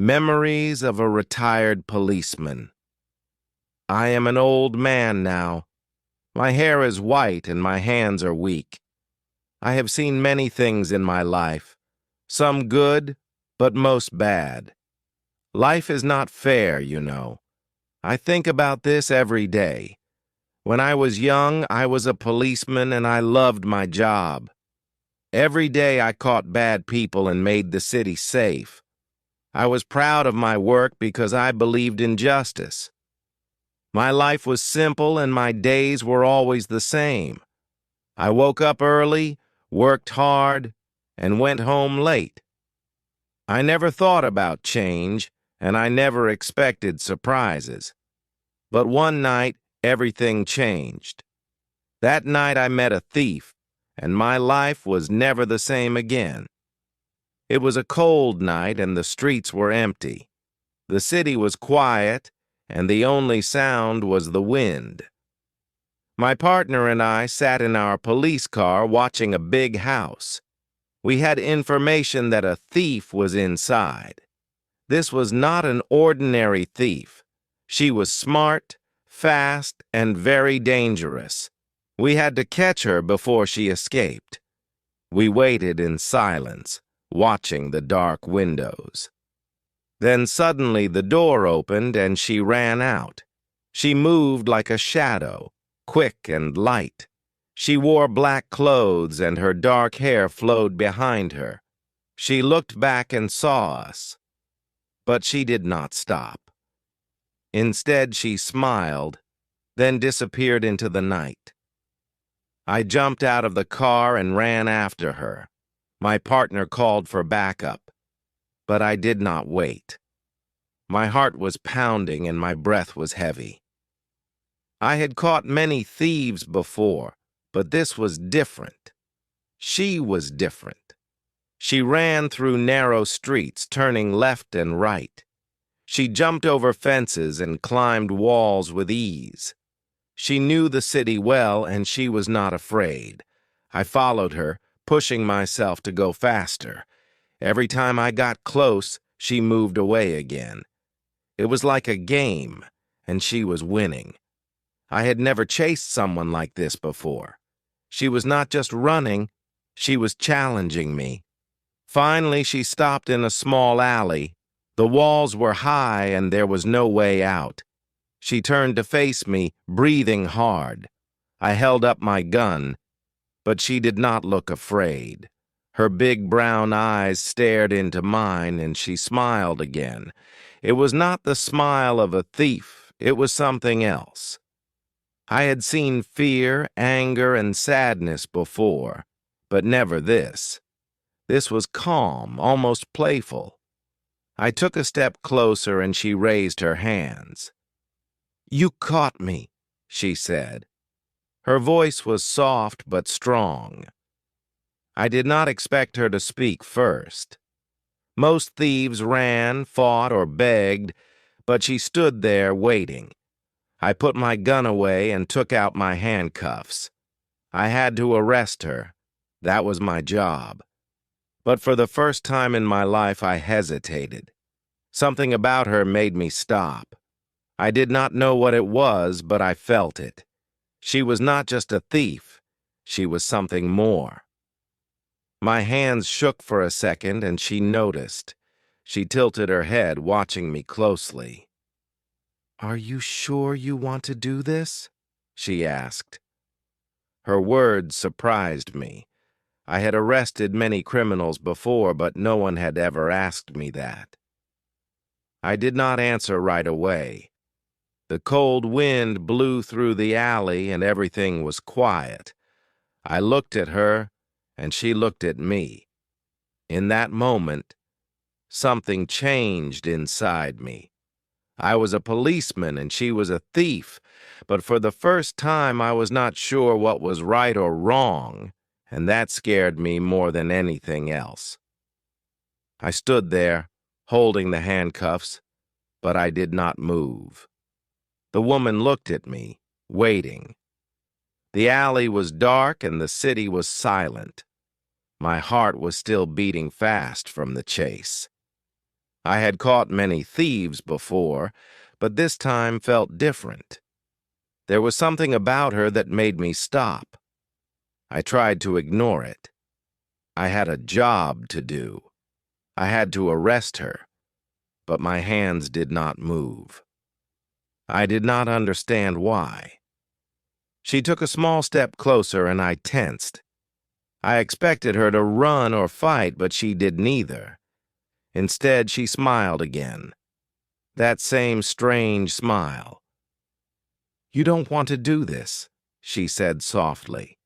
Memories of a Retired Policeman. I am an old man now. My hair is white and my hands are weak. I have seen many things in my life, some good, but most bad. Life is not fair, you know. I think about this every day. When I was young, I was a policeman and I loved my job. Every day I caught bad people and made the city safe. I was proud of my work because I believed in justice. My life was simple and my days were always the same. I woke up early, worked hard, and went home late. I never thought about change, and I never expected surprises. But one night, everything changed. That night I met a thief, and my life was never the same again. It was a cold night and the streets were empty. The city was quiet, and the only sound was the wind. My partner and I sat in our police car watching a big house. We had information that a thief was inside. This was not an ordinary thief. She was smart, fast, and very dangerous. We had to catch her before she escaped. We waited in silence, watching the dark windows. Then suddenly the door opened and she ran out. She moved like a shadow, quick and light. She wore black clothes and her dark hair flowed behind her. She looked back and saw us. But she did not stop. Instead, she smiled, then disappeared into the night. I jumped out of the car and ran after her. My partner called for backup, but I did not wait. My heart was pounding and my breath was heavy. I had caught many thieves before, but this was different. She was different. She ran through narrow streets, turning left and right. She jumped over fences and climbed walls with ease. She knew the city well, and she was not afraid. I followed her, pushing myself to go faster. Every time I got close, she moved away again. It was like a game, and she was winning. I had never chased someone like this before. She was not just running, she was challenging me. Finally, she stopped in a small alley. The walls were high and there was no way out. She turned to face me, breathing hard. I held up my gun, but she did not look afraid. Her big brown eyes stared into mine and she smiled again. It was not the smile of a thief, it was something else. I had seen fear, anger, and sadness before, but never this. This was calm, almost playful. I took a step closer and she raised her hands. "You caught me," she said. Her voice was soft but strong. I did not expect her to speak first. Most thieves ran, fought, or begged, but she stood there waiting. I put my gun away and took out my handcuffs. I had to arrest her. That was my job. But for the first time in my life, I hesitated. Something about her made me stop. I did not know what it was, but I felt it. She was not just a thief. She was something more. My hands shook for a second, and she noticed. She tilted her head, watching me closely. "Are you sure you want to do this?" she asked. Her words surprised me. I had arrested many criminals before, but no one had ever asked me that. I did not answer right away. The cold wind blew through the alley and everything was quiet. I looked at her, and she looked at me. In that moment, something changed inside me. I was a policeman and she was a thief, but for the first time I was not sure what was right or wrong, and that scared me more than anything else. I stood there, holding the handcuffs, but I did not move. The woman looked at me, waiting. The alley was dark and the city was silent. My heart was still beating fast from the chase. I had caught many thieves before, but this time felt different. There was something about her that made me stop. I tried to ignore it. I had a job to do. I had to arrest her, but my hands did not move. I did not understand why. She took a small step closer and I tensed. I expected her to run or fight, but she did neither. Instead, she smiled again. That same strange smile. "You don't want to do this," she said softly.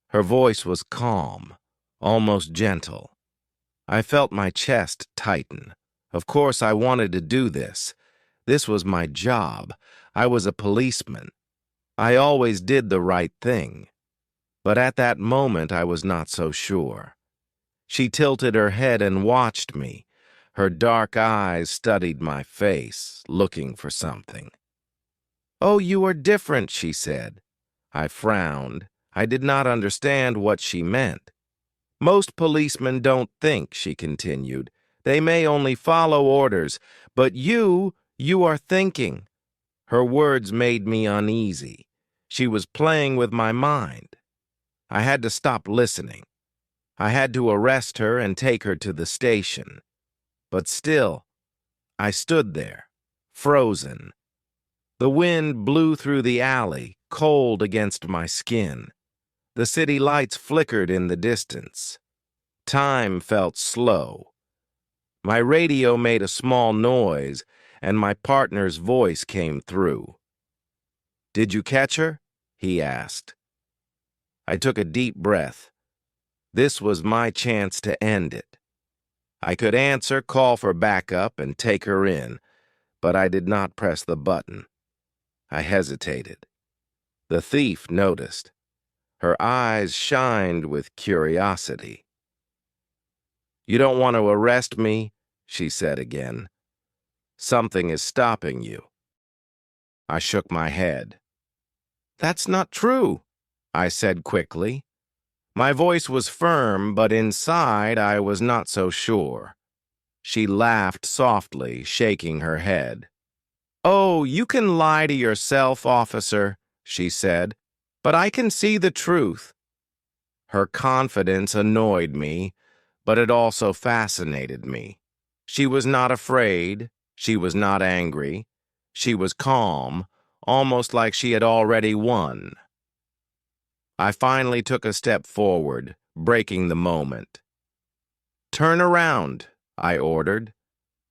Her voice was calm, almost gentle. I felt my chest tighten. Of course I wanted to do this. This was my job. I was a policeman. I always did the right thing. But at that moment I was not so sure. She tilted her head and watched me. Her dark eyes studied my face, looking for something. "Oh, you are different," she said. I frowned. I did not understand what she meant. "Most policemen don't think," she continued. "They may only follow orders, but you are thinking." Her words made me uneasy. She was playing with my mind. I had to stop listening. I had to arrest her and take her to the station. But still, I stood there, frozen. The wind blew through the alley, cold against my skin. The city lights flickered in the distance. Time felt slow. My radio made a small noise, and my partner's voice came through. "Did you catch her?" he asked. I took a deep breath. This was my chance to end it. I could answer, call for backup, and take her in, but I did not press the button. I hesitated. The thief noticed. Her eyes shined with curiosity. "You don't want to arrest me?" she said again. "Something is stopping you." I shook my head. "That's not true," I said quickly. My voice was firm, but inside I was not so sure. She laughed softly, shaking her head. "Oh, you can lie to yourself, officer," she said, "but I can see the truth." Her confidence annoyed me, but it also fascinated me. She was not afraid. She was not angry. She was calm, almost like she had already won. I finally took a step forward, breaking the moment. "Turn around," I ordered.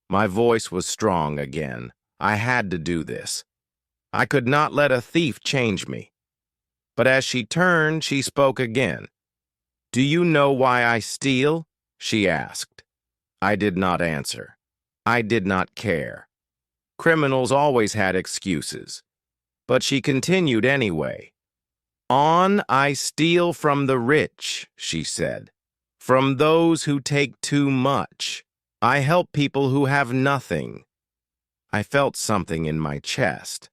My voice was strong again. I had to do this. I could not let a thief change me. But as she turned, she spoke again. "Do you know why I steal?" she asked. I did not answer. I did not care. Criminals always had excuses. But she continued anyway. I steal from the rich," she said. "From those who take too much. I help people who have nothing." I felt something in my chest.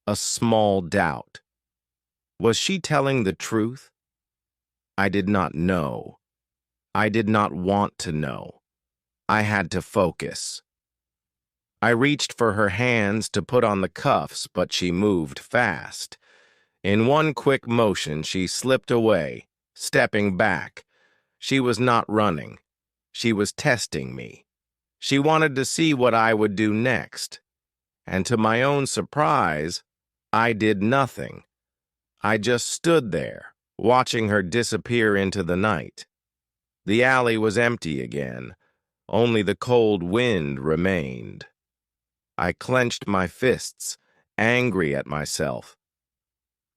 A small doubt. Was she telling the truth? I did not know. I did not want to know. I had to focus. I reached for her hands to put on the cuffs, but she moved fast. In one quick motion, she slipped away, stepping back. She was not running. She was testing me. She wanted to see what I would do next. And to my own surprise, I did nothing. I just stood there, watching her disappear into the night. The alley was empty again. Only the cold wind remained. I clenched my fists, angry at myself.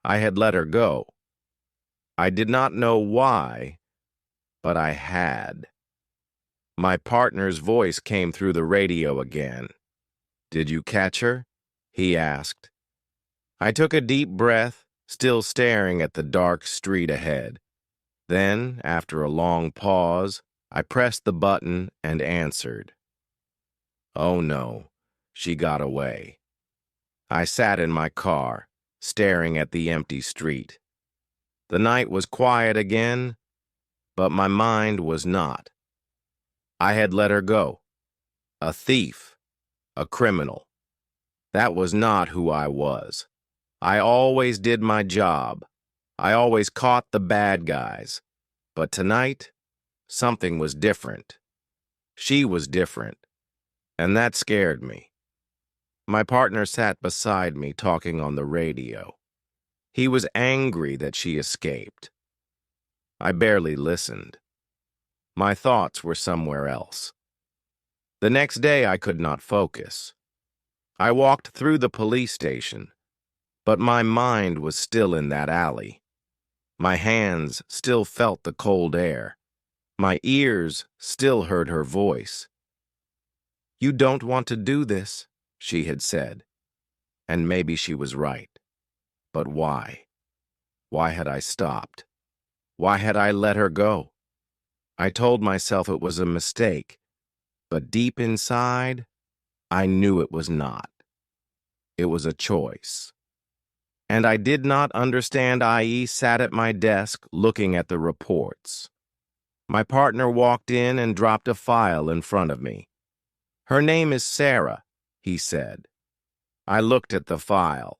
I had let her go. I did not know why, but I had. My partner's voice came through the radio again. "Did you catch her?" he asked. I took a deep breath, still staring at the dark street ahead. Then, after a long pause, I pressed the button and answered. Oh no, she got away. I sat in my car, staring at the empty street. The night was quiet again, but my mind was not. I had let her go. A thief, a criminal. That was not who I was. I always did my job. I always caught the bad guys. But tonight, something was different. She was different, and that scared me. My partner sat beside me talking on the radio. He was angry that she escaped. I barely listened. My thoughts were somewhere else. The next day I could not focus. I walked through the police station, but my mind was still in that alley. My hands still felt the cold air. My ears still heard her voice. "You don't want to do this," she had said. And maybe she was right. But why? Why had I stopped? Why had I let her go? I told myself it was a mistake, but deep inside, I knew it was not. It was a choice. And I did not understand. I.e. sat at my desk looking at the reports. My partner walked in and dropped a file in front of me. "Her name is Sarah," he said. I looked at the file.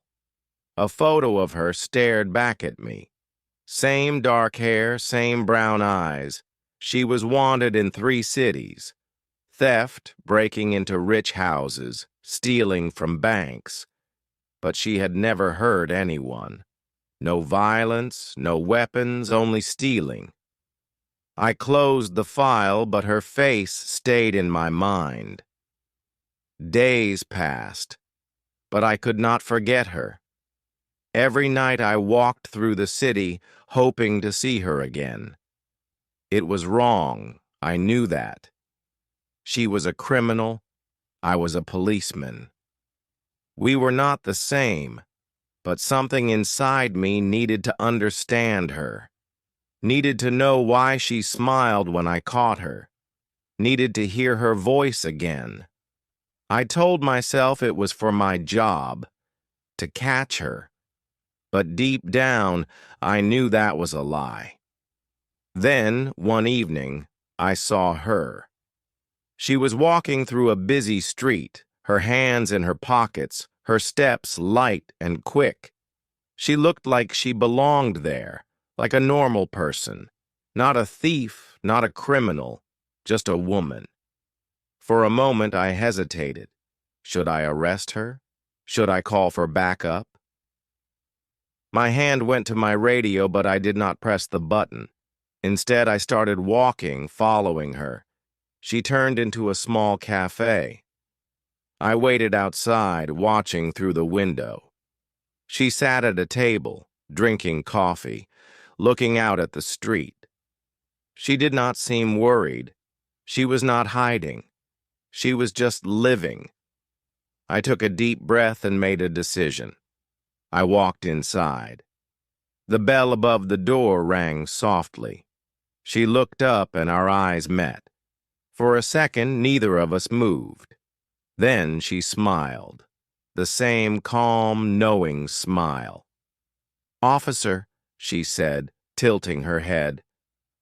A photo of her stared back at me. Same dark hair, same brown eyes. She was wanted in 3 cities. Theft, breaking into rich houses, stealing from banks. But she had never hurt anyone. No violence, no weapons, only stealing. I closed the file, but her face stayed in my mind. Days passed, but I could not forget her. Every night I walked through the city, hoping to see her again. It was wrong, I knew that. She was a criminal, I was a policeman. We were not the same, but something inside me needed to understand her. Needed to know why she smiled when I caught her. Needed to hear her voice again. I told myself it was for my job, to catch her. But deep down, I knew that was a lie. Then, one evening, I saw her. She was walking through a busy street, her hands in her pockets, her steps light and quick. She looked like she belonged there, like a normal person. Not a thief, not a criminal, just a woman. For a moment I hesitated. Should I arrest her? Should I call for backup? My hand went to my radio, but I did not press the button. Instead, I started walking, following her. She turned into a small cafe. I waited outside, watching through the window. She sat at a table, drinking coffee, looking out at the street. She did not seem worried. She was not hiding. She was just living. I took a deep breath and made a decision. I walked inside. The bell above the door rang softly. She looked up and our eyes met. For a second, neither of us moved. Then she smiled. The same calm, knowing smile. "Officer," she said, tilting her head,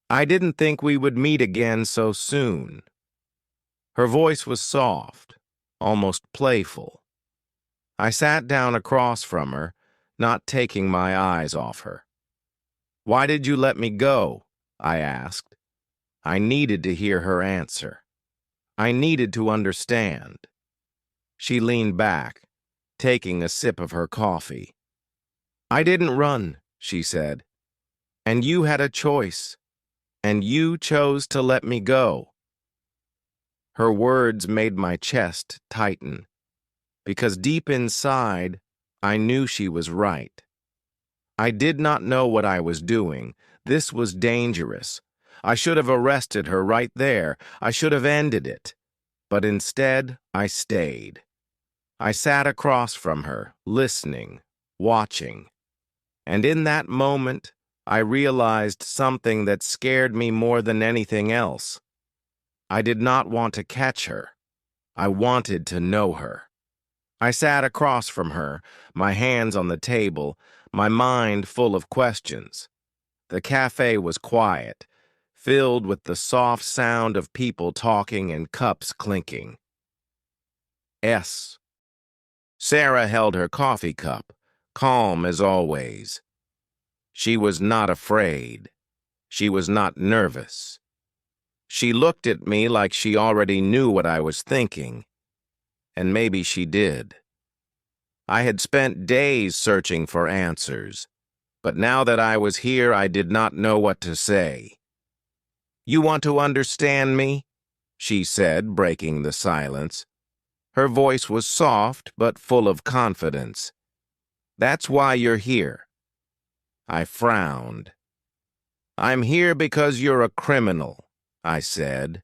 "I didn't think we would meet again so soon." Her voice was soft, almost playful. I sat down across from her, not taking my eyes off her. "Why did you let me go?" I asked. I needed to hear her answer. I needed to understand. She leaned back, taking a sip of her coffee. "I didn't run," she said. "And you had a choice. And you chose to let me go." Her words made my chest tighten, because deep inside, I knew she was right. I did not know what I was doing. This was dangerous. I should have arrested her right there. I should have ended it. But instead, I stayed. I sat across from her, listening, watching. And in that moment, I realized something that scared me more than anything else. I did not want to catch her. I wanted to know her. I sat across from her, my hands on the table, my mind full of questions. The cafe was quiet, filled with the soft sound of people talking and cups clinking. S. Sarah held her coffee cup, calm as always. She was not afraid. She was not nervous. She looked at me like she already knew what I was thinking, and maybe she did. I had spent days searching for answers, but now that I was here, I did not know what to say. "You want to understand me?" she said, breaking the silence. Her voice was soft but full of confidence. "That's why you're here." I frowned. "I'm here because you're a criminal," I said.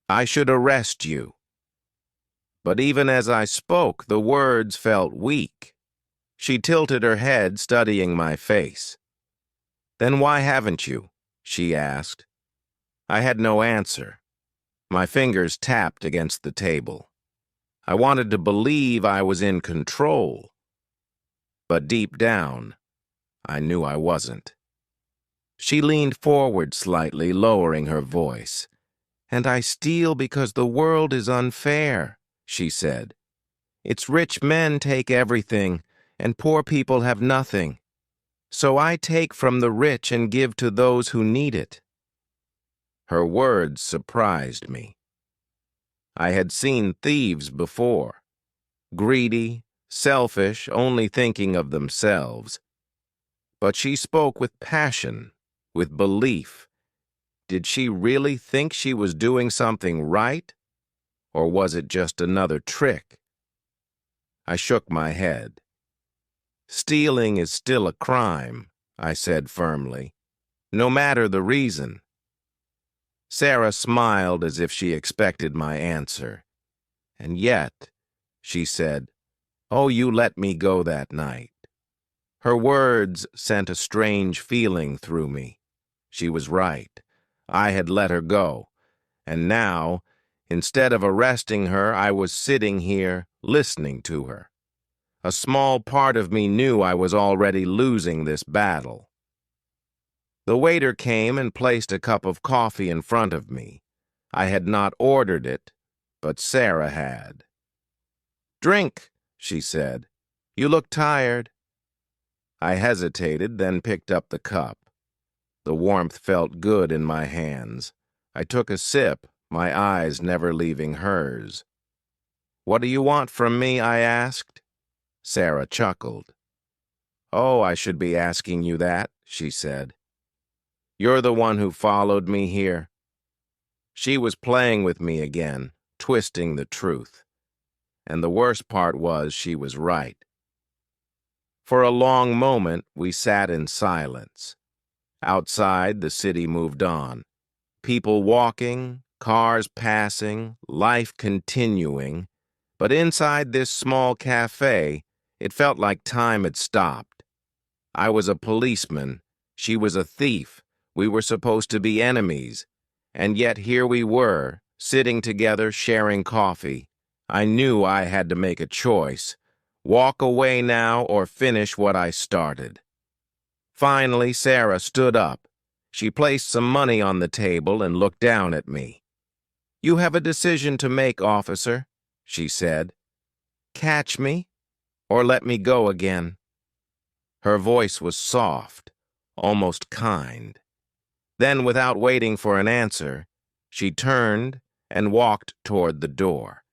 "I should arrest you." But even as I spoke, the words felt weak. She tilted her head, studying my face. "Then why haven't you?" she asked. I had no answer. My fingers tapped against the table. I wanted to believe I was in control, but deep down, I knew I wasn't. She leaned forward slightly, lowering her voice. "And I steal because the world is unfair," she said. "It's rich men take everything, and poor people have nothing. So I take from the rich and give to those who need it." Her words surprised me. I had seen thieves before. Greedy, selfish, only thinking of themselves. But she spoke with passion, with belief. Did she really think she was doing something right? Or was it just another trick? I shook my head. "Stealing is still a crime," I said firmly, "no matter the reason." Sarah smiled as if she expected my answer. "And yet," she said, "oh, you let me go that night." Her words sent a strange feeling through me. She was right. I had let her go. And now, instead of arresting her, I was sitting here listening to her. A small part of me knew I was already losing this battle. The waiter came and placed a cup of coffee in front of me. I had not ordered it, but Sarah had. "Drink," she said. "You look tired." I hesitated, then picked up the cup. The warmth felt good in my hands. I took a sip, my eyes never leaving hers. "What do you want from me?" I asked. Sarah chuckled. "Oh, I should be asking you that," she said. "You're the one who followed me here." She was playing with me again, twisting the truth. And the worst part was she was right. For a long moment, we sat in silence. Outside, the city moved on. People walking, cars passing, life continuing. But inside this small cafe, it felt like time had stopped. I was a policeman. She was a thief. We were supposed to be enemies. And yet here we were, sitting together, sharing coffee. I knew I had to make a choice. Walk away now or finish what I started. Finally, Sarah stood up. She placed some money on the table and looked down at me. "You have a decision to make, officer," she said. "Catch me, or let me go again." Her voice was soft, almost kind. Then, without waiting for an answer, she turned and walked toward the door.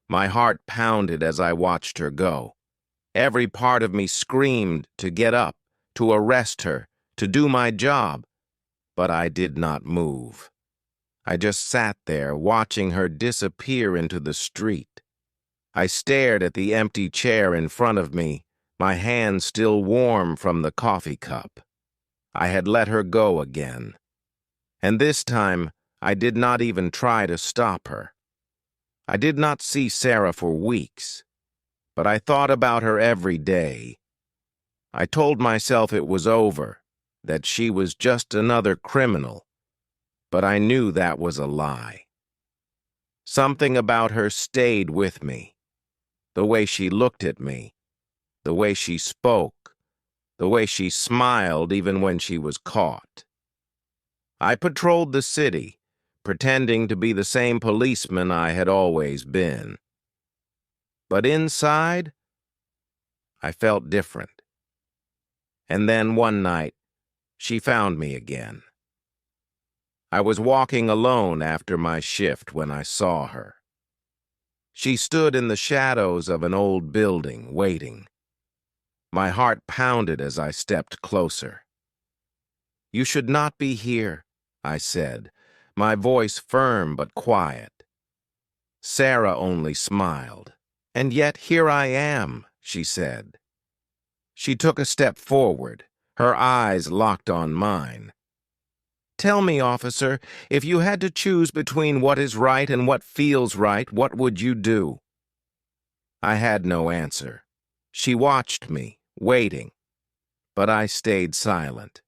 My heart pounded as I watched her go. Every part of me screamed to get up, to arrest her, to do my job. But I did not move. I just sat there, watching her disappear into the street. I stared at the empty chair in front of me, my hand still warm from the coffee cup. I had let her go again. And this time, I did not even try to stop her. I did not see Sarah for weeks, but I thought about her every day. I told myself it was over, that she was just another criminal, but I knew that was a lie. Something about her stayed with me. The way she looked at me, the way she spoke, the way she smiled even when she was caught. I patrolled the city, pretending to be the same policeman I had always been. But inside, I felt different. And then one night, she found me again. I was walking alone after my shift when I saw her. She stood in the shadows of an old building, waiting. My heart pounded as I stepped closer. "You should not be here," I said, my voice firm but quiet. Sarah only smiled. "And yet here I am," she said. She took a step forward, her eyes locked on mine. "Tell me, officer, if you had to choose between what is right and what feels right, what would you do?" I had no answer. She watched me, waiting, but I stayed silent.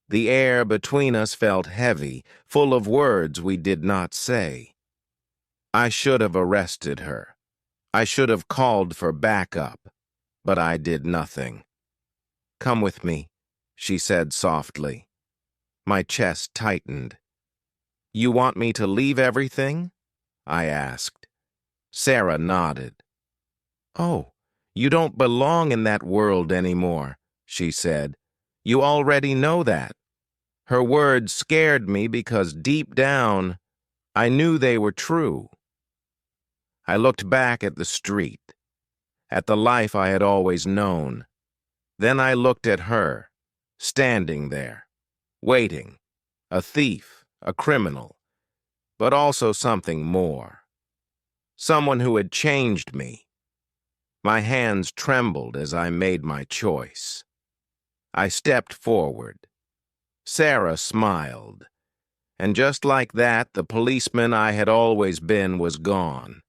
The air between us felt heavy, full of words we did not say. I should have arrested her. I should have called for backup, but I did nothing. "Come with me," she said softly. My chest tightened. "You want me to leave everything?" I asked. Sarah nodded. "Oh, you don't belong in that world anymore," she said. "You already know that." Her words scared me because deep down, I knew they were true. I looked back at the street, at the life I had always known. Then I looked at her, standing there, waiting, a thief, a criminal, but also something more. Someone who had changed me. My hands trembled as I made my choice. I stepped forward. Sarah smiled. And just like that, the policeman I had always been was gone.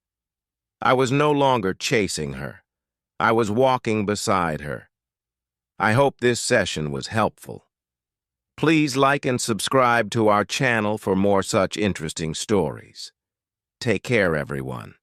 I was no longer chasing her. I was walking beside her. I hope this session was helpful. Please like and subscribe to our channel for more such interesting stories. Take care, everyone.